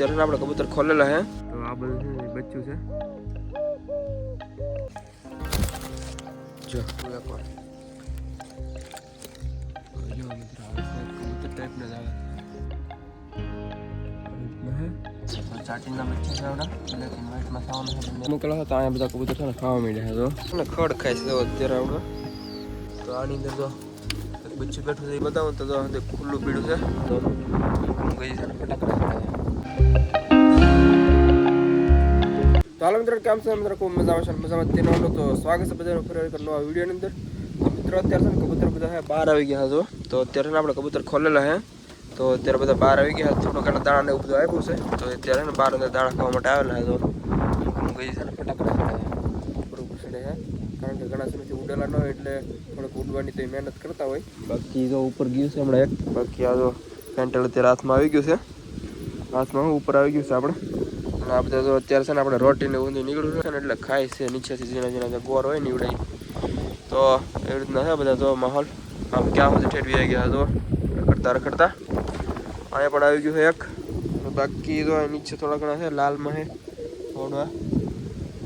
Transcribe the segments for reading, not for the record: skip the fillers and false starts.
અત્યારે આપણે કબૂતર ખોલેલા હે તો આ બધું છે બચ્ચું છે જો એકવાર જો મિત્રો કબૂતર ટાઈપના જ આવે ચાટીના બચ્ચા છે આવડા બ્લેક એન્ડ વ્હાઈટમાં ખાવાનું છે મૂકેલા હતા અહીંયા બધા કબૂતર છે ને ખાવા માંડ્યા છે તો અને ખડ ખાય છે અત્યારે આવડો તો આની અંદર તો બચ્ચું બેઠું છે એ બતાવું તો ખુલ્લું પીડું છે તો ગઈ છે ને ફટાકડા તો હાલ મિત્રો કેમ છે મિત્રો ખૂબ મજા આવે છે મજામાં તેનો તો સ્વાગત છે બધાનું ફરી એક નવા વિડીયોની અંદર તો મિત્રો અત્યારે છે ને કબૂતર બધા છે બહાર આવી ગયા હતો તો અત્યારે આપણે કબૂતર ખોલેલા છે તો અત્યારે બધા બહાર આવી ગયા થોડો ઘણા દાણા ને એવું બધું આપ્યું છે તો અત્યારે ને બહાર અંદર દાણા ખાવા માટે આવેલા તો ગઈ છે ને ફટાકડા ઉપર ઘૂસડે છે કારણ કે ઘણા સમયથી ઉડેલા ન હોય એટલે થોડોક ઉડવાની તો મહેનત કરતા હોય બાકી તો ઉપર ગયું છે હમણાં એક બાકી આ તો પેન્ટલ અત્યારે હાથમાં આવી ગયું છે હાથમાં ઉપર આવી ગયું છે આપણે અને આ બધા તો અત્યારે છે ને આપણે રોટીને ઊંધી નીકળ્યું છે ને એટલે ખાય છે નીચેથી જેના જેના ગોર હોય ને ઉડાઈ તો એવી રીતના છે બધા તો માહોલ આમ ક્યાં સુધી ઠેઠવી આવી ગયા તો રખડતા અહીંયા પણ આવી ગયું છે એક બાકી તો નીચે થોડા ઘણા છે લાલમાં છે થોડા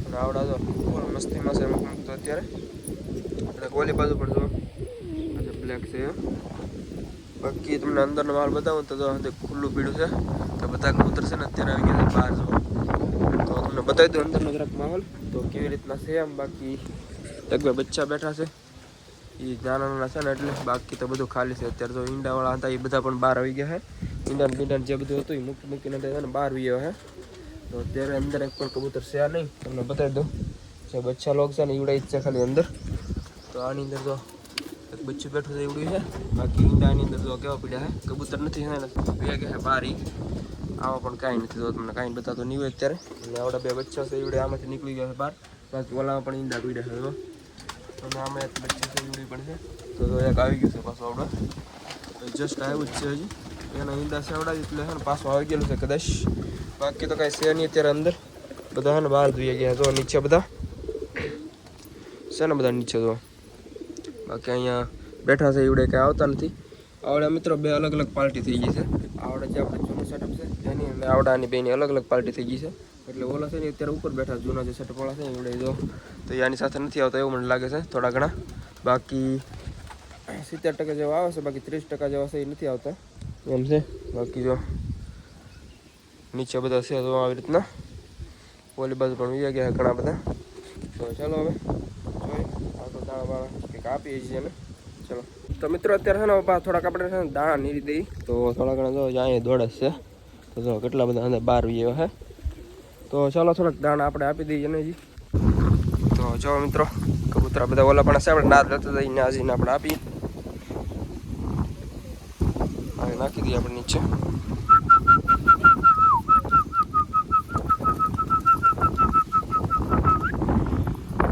અને આવડા તો ફૂલ મસ્તીમાં છે અમુક તો અત્યારે આપણે ઓલી બાજુ પણ જો બ્લેક છે બાકી તમને અંદરનો માલ બતાવું તો ખુલ્લું પીડું છે તો બધા કબૂતર છે ને અત્યારે આવી ગયા છે બહાર જો તો તમને બતાવી દઉં અંદરનો જરાક માહોલ તો કેવી રીતના છે એમ બાકી એક બે બચ્ચા બેઠા છે એ નાના નાના છે ને એટલે બાકી તો બધું ખાલી છે અત્યારે તો ઈંડાવાળા હતા એ બધા પણ બહાર આવી ગયા છે ઈંડા બીંડા જે બધું હતું એ મૂકીને ને બહાર આવી ગયા છે તો અત્યારે અંદર એક પણ કબૂતર છે નહીં તમને બતાવી દઉં જે બચ્ચા લોક છે ને ઈવડા જ છે ખાલી અંદર તો આની અંદર તો એક બચ્ચું બેઠું છે એવડું છે બાકી ઈંડાની અંદર તો કેવા પીડ્યા છે કબૂતર નથી છે ને બે ગયા છે બહાર આમાં પણ કાંઈ નથી તો તમને કાંઈ બતાતો નહીં હોય અત્યારે અને આવડા બે બચ્ચા છે એવડે આમાંથી નીકળી ગયા છે બહાર બાકી ઓલામાં પણ ઈંડા પીડ્યા છે અને આમાં એક બચ્ચું છે એવડી પણ છે તો એક આવી ગયું છે પાછું આવડા જસ્ટ આવ્યું જ છે હજી એના ઈંડા છે આવડા એટલે છે ને પાછું આવી ગયેલું છે કદાચ બાકી તો કાંઈ છે નહીં અત્યારે અંદર બધા છે ને બહાર ધોઈ ગયા તો નીચે બધા છે ને બધા નીચે તો બાકી અહીંયા બેઠા છે એવડે કાંઈ આવતા નથી આવડે મિત્રો બે અલગ અલગ પાર્ટી થઈ ગઈ છે આવડે જે આપણે જૂનું સેટઅપ છે એની અને આવડાની બેની અલગ અલગ પાર્ટી થઈ ગઈ છે એટલે ઓલા છે ને અત્યારે ઉપર બેઠા જૂના જે સેટઅપ વાળા છે એવડે તો એની સાથે નથી આવતા એવું મને લાગે છે થોડા ઘણા બાકી 70% જેવા આવે છે બાકી 30% જેવા છે એ નથી આવતા એમ છે બાકી જો નીચે બધા છે તો આવી રીતના ઓલી બાજુ પણ વી ગયા ઘણા બધા તો ચાલો હવે જોઈએ આ તો દાણા બાણા કંઈક આપીએ છીએ ને ચલો તો મિત્રો અત્યારે છે ને થોડાક આપણે છે ને દાણા નીરી દઈ તો થોડા ઘણા જો અહીંયા દોડે છે તો જો કેટલા બધા અંદર બહાર વી હે તો ચાલો થોડાક દાણા આપણે આપી દઈએ ને જી તો જો મિત્રો કબૂતરા બધા ઓલા પણ છે આપણે નાદ લેતા જઈને આજીને આપણે આપીએ હવે નાખી દઈએ આપણે નીચે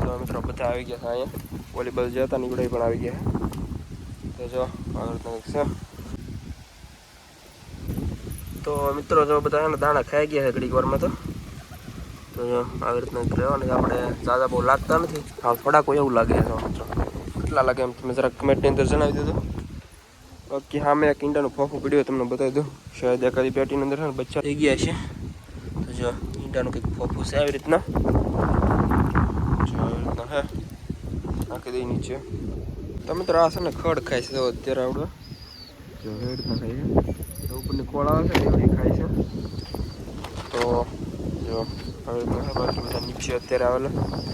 તો મિત્રો બધા આવી ગયા છે અહીંયા ઓલી બાજુ જતા નીકળે પણ આવી ગયા તો જો આગળ છે તો મિત્રો જો બધા છે ને દાણા ખાઈ ગયા છે ઘડીક વારમાં તો જો આવી રીતના રહેવાનું છે આપણે ઝાઝા બહુ લાગતા નથી હા થોડાક એવું લાગે છે મિત્રો કેટલા લાગે એમ તમે જરાક કમેન્ટની અંદર જણાવી દીધું બાકી હા મેં એક ઈંડાનું ફોફું પીડ્યું તમને બતાવી દઉં શાયદ એકાદી પેટીની અંદર છે ને બચ્ચા થઈ ગયા છે તો જો ઈંડાનું કંઈક ફોફું છે આવી રીતના જો આવી રીતના હે નાખી દઈ નીચે તો મિત્રો આ છે ને ખડ ખાય છે અત્યારે આવડો જો એવી રીતના ખાય છે ઉપરની ખોળ આવે છે એવડી ખાય છે તો જો આવી રીતના બાકી બધા નીચે અત્યારે આવેલા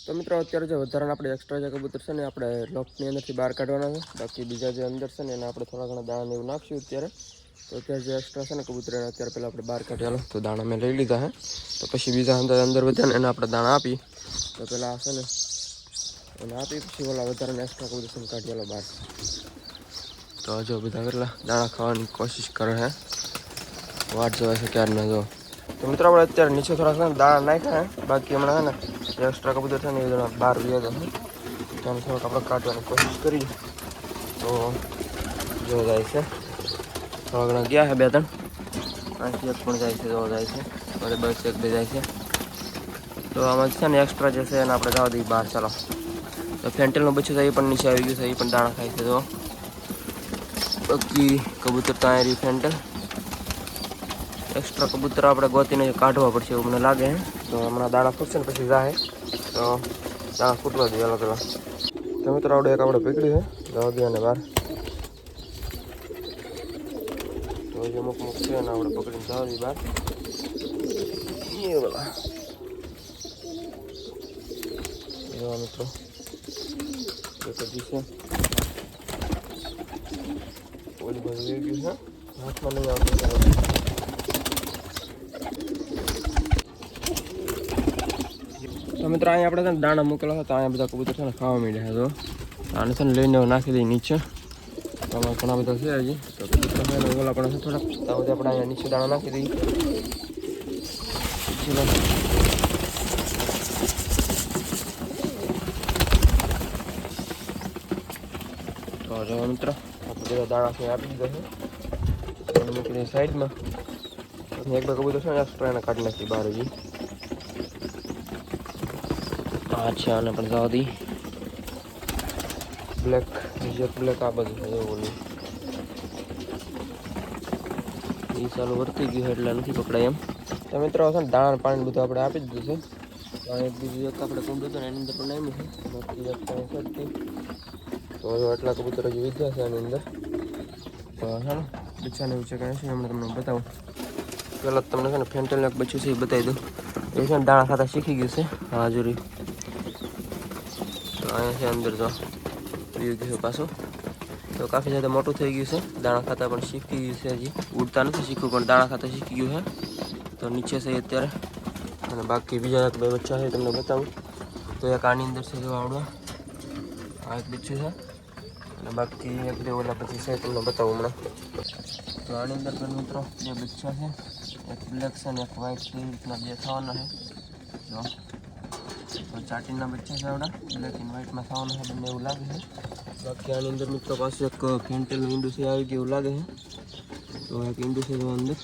તો મિત્રો અત્યારે જે વધારાના આપણે એક્સ્ટ્રા જે કબૂતર છે ને આપણે લોકની અંદરથી બહાર કાઢવાના છે બાકી બીજા જે અંદર છે ને એને આપણે થોડા ઘણા દાણા એવું નાખશું અત્યારે તો અત્યારે જે એક્સ્ટ્રા છે ને કબૂતર એને અત્યારે પહેલાં આપણે બહાર કાઢ્યા તો દાણા મેં લઈ લીધા હે તો પછી બીજા અંદર વધ્યા ને એને આપણે દાણા આપી તો પહેલાં છે ને એને આપી પછી ઓલા વધારાના એક્સ્ટ્રા કબૂતર કાઢ્યા બહાર તો જો બધા કેટલા દાણા ખાવાની કોશિશ કરે છે વાટ જોવાય છે ક્યારના જો તો મિત્રો આપણે અત્યારે નીચે થોડાક છે ને દાણા નાખ્યા હે બાકી હમણાં છે ને એક્સ્ટ્રા કબૂતર છે ને એ જણા બહાર વ્યા જશે ત્યાં થોડોક આપણે કાઢવાની કોશિશ કરીએ તો જો જાય છે થોડા ઘણા ગયા છે બે ત્રણ અહીંથી એક પણ જાય છે જો જાય છે અને બસ એક બે જાય છે તો આમાં છે ને એક્સ્ટ્રા જે છે એને આપણે જવા દઈએ બહાર ચાલો તો ફેન્ટેલનું બચ્ચું છે એ પણ નીચે આવી ગયું છે એ પણ દાણા ખાય છે તો બાકી કબૂતર ત્યાં રહી ફેન્ટલ એક્સ્ટ્રા કબૂતર આપણે ગોતીને કાઢવા પડશે એવું મને લાગે છે. તો હમણાં દાણા ફૂટશે ને પછી જાહે તો દાણા ફૂટવા દઈએ અલગ અલગ. તો મિત્રો આવડે એક આપણે પકડ્યું છે જવા દે અને બહાર તો અમુક અમુક છે ને આપણે પકડીને જવા દઈએ બહાર. એ બોલા એવા મિત્રો એક જ છે ઓલી બાજુ લઈ ગયું છે હાથમાં નહીં આવતું. તો મિત્રો અહીંયા આપણે છે ને દાણા મૂકેલા હતા તો અહીંયા બધા કબૂતર છે ને ખાવા માંડ્યા છે. તો આને છે ને લઈને નાખી દઈએ નીચે. તો આમાં ઘણા બધા છે હજી તો કબૂતર છે ને ઓલા પણ છે થોડાક તો આપણે અહીંયા નીચે દાણા નાખી દઈએ. તો જો મિત્ર આપણે બધા દાણા છે આપી દીધા છે મૂકી સાઈડમાં. એક બે કબૂતર છે ને એક્સ્ટ્રા એને કાઢી નાખી બહાર હજી. અચ્છા આને પણ જવા દઈ બ્લેક જેટ બ્લેક આ બધું છે એવું નહીં એ ચાલુ વર્તી ગયું એટલે નથી પકડાય એમ. તો મિત્રો છે ને દાણા પાણી બધું આપણે આપી દીધું છે. બીજું એક આપણે કુંડ હતું ને એની અંદર પણ નામ્યું છે બાકી એક પાણી સરતી. તો એટલા કબૂતર હજી વિધ્યા છે એની અંદર. તો હા બચ્ચાને એવું છે કાંઈ છે હમણાં તમને બતાવું. પહેલાં તમને છે ને ફેન્ટેલને એક બચ્ચું છે એ બતાવી દઉં. એ છે ને દાણા ખાતા શીખી ગયું છે. હા જરૂરી અહીંયા છે અંદર તો પી ગયું પાછું. તો કાફી સાથે મોટું થઈ ગયું છે. દાણા ખાતા પણ શીખી ગયું છે. હજી ઉડતા નથી શીખવું પણ દાણા ખાતા શીખી ગયું છે. તો નીચે છે અત્યારે અને બાકી બીજા એક બે બચ્ચા છે તમને બતાવું. તો એક આની અંદર છે જો આવડવા આ એક બચ્ચું છે અને બાકી એક બે ઓલા પછી છે તમને બતાવું હમણાં. તો આની અંદર પણ મિત્રો બે બચ્ચા છે એક બ્લેક છે અને એક વ્હાઈટ છે. એ રીતના બે થવાના છે. જો તો ચાટીના બચ્ચા છે આવડા બ્લેક એન્ડ વ્હાઈટમાં થવાના છે બંને એવું લાગે છે. બાકી આની અંદર મિત્રો પાછું એક ફેન્ટેલનું ઈંડું છે આવી ગયું એવું લાગે છે. તો એક ઈંડું છે અંદર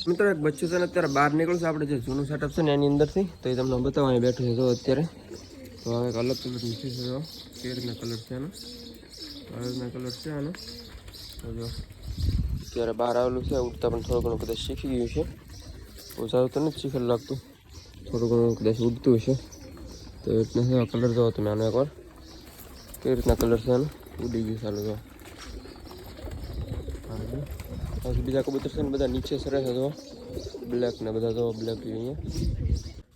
મિત્રો એક બચ્ચું છે ને અત્યારે બહાર નીકળ્યું છે આપણે જે જૂનું સેટઅપ છે ને એની અંદરથી. તો એ તમને બતાવવા અહીં બેઠું છે જો અત્યારે. તો હવે એક અલગ કલરનું છે જો કેવી રીતના કલર છે આનો આવી રીતના કલર છે આનો. તો જો અત્યારે બહાર આવેલું છે ઉડતા પણ થોડું ઘણું કદાચ શીખી ગયું છે. ઓછા તો નથી શીખેલું લાગતું થોડું ઘણું કદાચ ઉડતું હશે. તો એ રીતના છે કલર જોવો તમે આનો એકવાર કેવી રીતના કલર છે આનો ઉડી ગયું ચાલુ જો. બાકી બીજા કબૂતર છે ને બધા નીચે સરે છે જો બ્લેક ને બધા જો બ્લેક અહીંયા.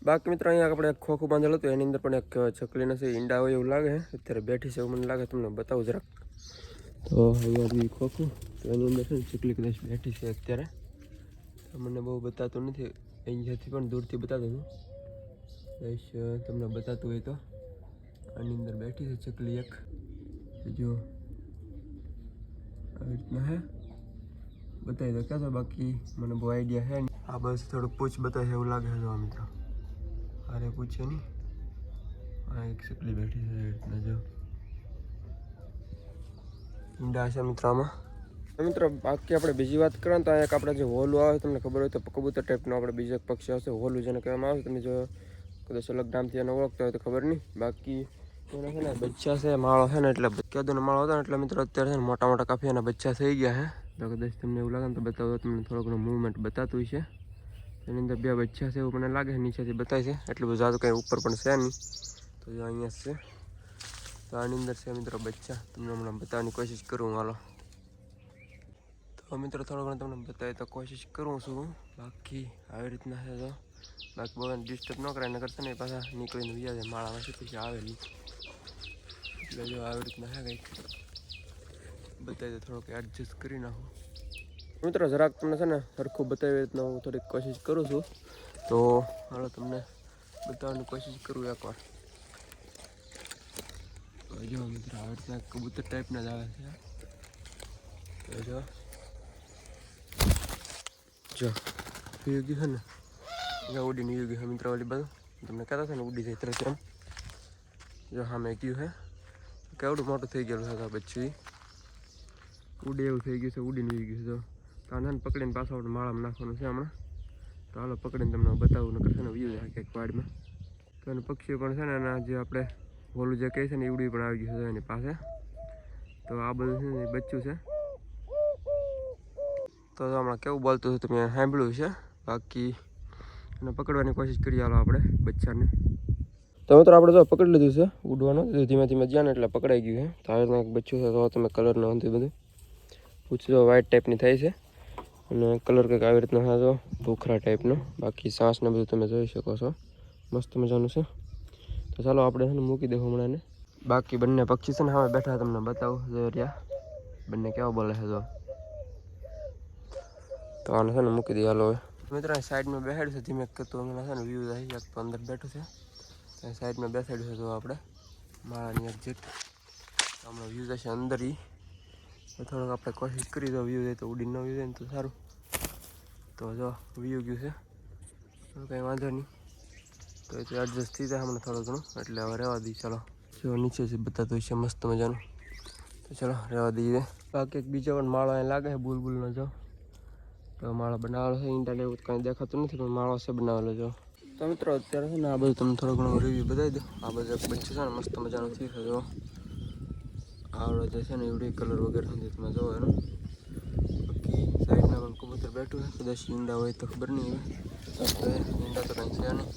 બાકી મિત્રો અહીંયા આપણે એક ખોખું બાંધેલું હતું એની અંદર પણ એક છકલીને છે ઈંડા હોય એવું લાગે છે. અત્યારે બેઠી છે એવું મને લાગે તમને બતાવું જરાક. તો અહીંયા બી ખોખું તો એની અંદર છે ને ચકલી કદાચ બેઠી છે અત્યારે. મને બહુ બતાતું નથી અહીંયાથી પણ દૂરથી બતાતું હતું કદાચ તમને બતાતું હોય તો. આની અંદર બેઠી છે ચકલી એક જો આવી રીતના હે બતાવી દો ક્યાં તો બાકી મને બહુ આઈડિયા છે નહીં. આ બસ થોડું પૂછ બતાવે એવું લાગે છે જો મિત્રો. અરે પૂછે નહીં આ એક ચકલી બેઠી છે એ રીતના જો ઈંડા છે મિત્રો આમાં. મિત્રો બાકી આપણે બીજી વાત કરીએ તો એક આપણે જે હોલું આવે તમને ખબર હોય તો કબૂતર ટાઈપનો આપણે બીજો એક પક્ષી આવશે હોલું જેને કહેવામાં આવે. તમે જો કદાચ અલગ નામથી એને ઓળખતા હોય તો ખબર નહીં. બાકી એના છે ને બચ્ચા છે માળો છે ને એટલે કેદુનો માળો હતો ને એટલે મિત્રો અત્યારે છે ને મોટા મોટા કાફી એના બચ્ચા થઈ ગયા છે. તો કદાચ તમને એવું લાગે ને તો બતાવો તમને થોડો ઘણો મૂવમેન્ટ બતાતું છે. એની અંદર બે બચ્ચા છે એવું મને લાગે છે નીચેથી બતાય છે એટલું બધું જાતું કંઈ ઉપર પણ છે નહીં. તો જો અહીંયા છે તો આની અંદર છે મિત્રો બચ્ચા તમને હમણાં બતાવવાની કોશિશ કરું હાલો. તો મિત્રો થોડો ઘણો તમને બતાવી તો કોશિશ કરું છું. બાકી આવી રીતના છે તો બાકી બહુ ડિસ્ટર્બ ન કરાય નગર છે ને પાછા નીકળીને બીજા છે માળામાંથી પછી આવે નહીં. એટલે જો આવી રીતના છે કંઈક બતાવી દો થોડોક એડજસ્ટ કરી નાખું. મિત્રો જરાક તમને છે ને સરખું બતાવી રીતના હું થોડીક કોશિશ કરું છું. તો હાલો તમને બતાવવાની કોશિશ કરું એકવાર. જો મિત્રો આવી રીતના કબૂતર ટાઈપના જ આવે છે. જો જો યોગી છે ને જ્યાં ઉડીને યોગી છે મિત્રો ઓલી બધું તમને કહેતા છે ને ઉડી જાય તરત એમ. જો હા મેં કહ્યું છે કેવડું મોટું થઈ ગયેલું છે પછી ઉડે એવું થઈ ગયું છે ઉડીને યોગી ગયું છે. જો કાનાને પકડીને પાછા આપણે માળામાં નાખવાનું છે હમણાં. તો હાલો પકડીને તમને બતાવું નકર છે ને વ્યૂ જાય ક્યાંક વાડમાં. તો એનું પક્ષીઓ પણ છે ને એના જે આપણે ઓલું જે કહે છે ને એવડી પણ આવી ગયું છે એની પાસે. તો આ બધું છે ને બચ્ચું છે તો હમણાં કેવું બોલતું હતું તમે સાંભળ્યું છે. બાકી એને પકડવાની કોશિશ કરી હાલો આપણે બચ્ચાને. તો મિત્રો આપણે તો પકડી લીધું છે ઉડવાનું. ધીમે ધીમે જ્યાં ને એટલે પકડાઈ ગયું છે. તો આવી એક બચ્ચું છે. તો તમે કલરનું હતું બધું પૂછજો. વ્હાઇટ ટાઈપની થાય છે અને કલર કંઈક આવી રીતનો હતો ભૂખરા ટાઈપનો. બાકી સાસ ને બધું તમે જોઈ શકો છો. મસ્ત મજાનું છે. તો ચાલો આપણે છે ને મૂકી દઉં હમણાં ને. બાકી બંને પક્ષી છે ને હવે બેઠા તમને બતાવું રહ્યા બંને કેવા બોલે છે. તો આને છે ને મૂકી દઈએ હાલો. મિત્રો સાઈડમાં બેસાડ્યું છે ધીમે તો હમણાં છે ને વ્યૂ આવી જાય. તો અંદર બેઠું છે સાઈડમાં બેસાડ્યું છે. તો આપણે માળાની એક્ઝેક્ટ હમણાં વ્યૂ જશે અંદર. તો થોડોક આપણે કોશિશ કરી તો વ્યૂ જાય તો ઉડીને ન વ્યૂ જાય ને તો સારું. તો જો વ્યૂ ગયું છે કંઈ વાંધો નહીં. તો એ તો એડજસ્ટ થઈ જાય હમણાં થોડું ઘણું. એટલે હવે રહેવા દઈએ. ચાલો જો નીચે છે બતાતું છે મસ્ત મજાનું. તો ચાલો રહેવા દઈએ. બાકી એક બીજો પણ માળો અહીં લાગે છે બુલબુલનો. જો તો માળો બનાવેલો છે. ઈંડા ને એવું કંઈ દેખાતું નથી પણ માળો છે બનાવેલો. જો તો મિત્રો અત્યારે છે ને આ બધું તમને થોડો ઘણો રિવ્યૂ બતાવી દો. આ બધું બચ્ચું છે ને મસ્ત મજાનું થયું છે. જો આવડો જે છે ને એવડી કલર વગેરે નથી તમે જોવો એનો. બાકી સાઈડના પણ કબૂતર બેઠું છે. કદાચ ઈંડા હોય તો ખબર નહીં હવે. ઈંડા તો કંઈ છે નહીં.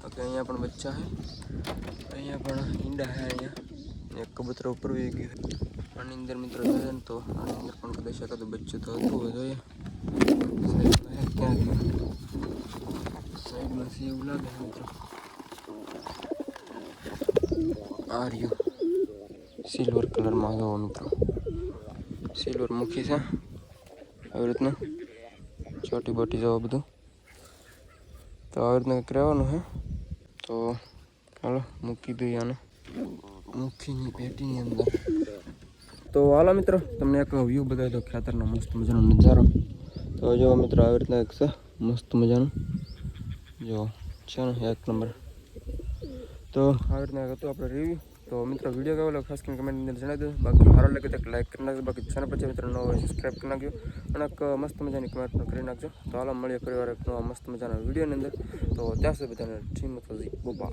બાકી અહીંયા પણ બચ્ચા છે. અહીંયા પણ ઈંડા છે. અહીંયા એક કબૂતર ઉપર વહી ગયું. આની અંદર મિત્રો જોઈએ ને તો આની અંદર પણ કદાચ એકાદું બચ્ચું તો હતું. જોઈએ ક્યાં ગયું સાઈડમાં છે એવું લાગે છે મિત્રો. આ રહ્યું સિલ્વર કલરમાં જોવો મિત્રો. સિલ્વર મુખી છે આવી રીતના ચોટી બોટી જવા બધું. તો આવી રીતના કંઈક રહેવાનું છે. તો હાલો મૂકી દઈએ આને મુખીની પેટીની અંદર. તો હાલો મિત્રો તમને એક વ્યૂ બતાવી દો ખેતરનો મસ્ત મજાનો નજારો. તો જો મિત્રો આવી રીતના એક છે મસ્ત મજાનું. જો છે ને એક નંબર. તો આવી રીતના હતું આપણે રિવ્યૂ. તો મિત્રો વિડીયો કેવો લાગ્યો ખાસ કરીને કમેન્ટની અંદર જણાવી દો. બાકી સારો લાગે તો લાઈક કરી નાખજો. બાકી ચેનલ પછી મિત્રો ન હોય સબસ્ક્રાઈબ કરી નાખજો અને એક મસ્ત મજાની કમેન્ટ પણ કરી નાખજો. તો હાલો મળીએ ફરી વાર એક નવા મસ્ત મજાના વિડીયોની અંદર. તો ત્યાં સુધી બધાને ઠીક બોબા.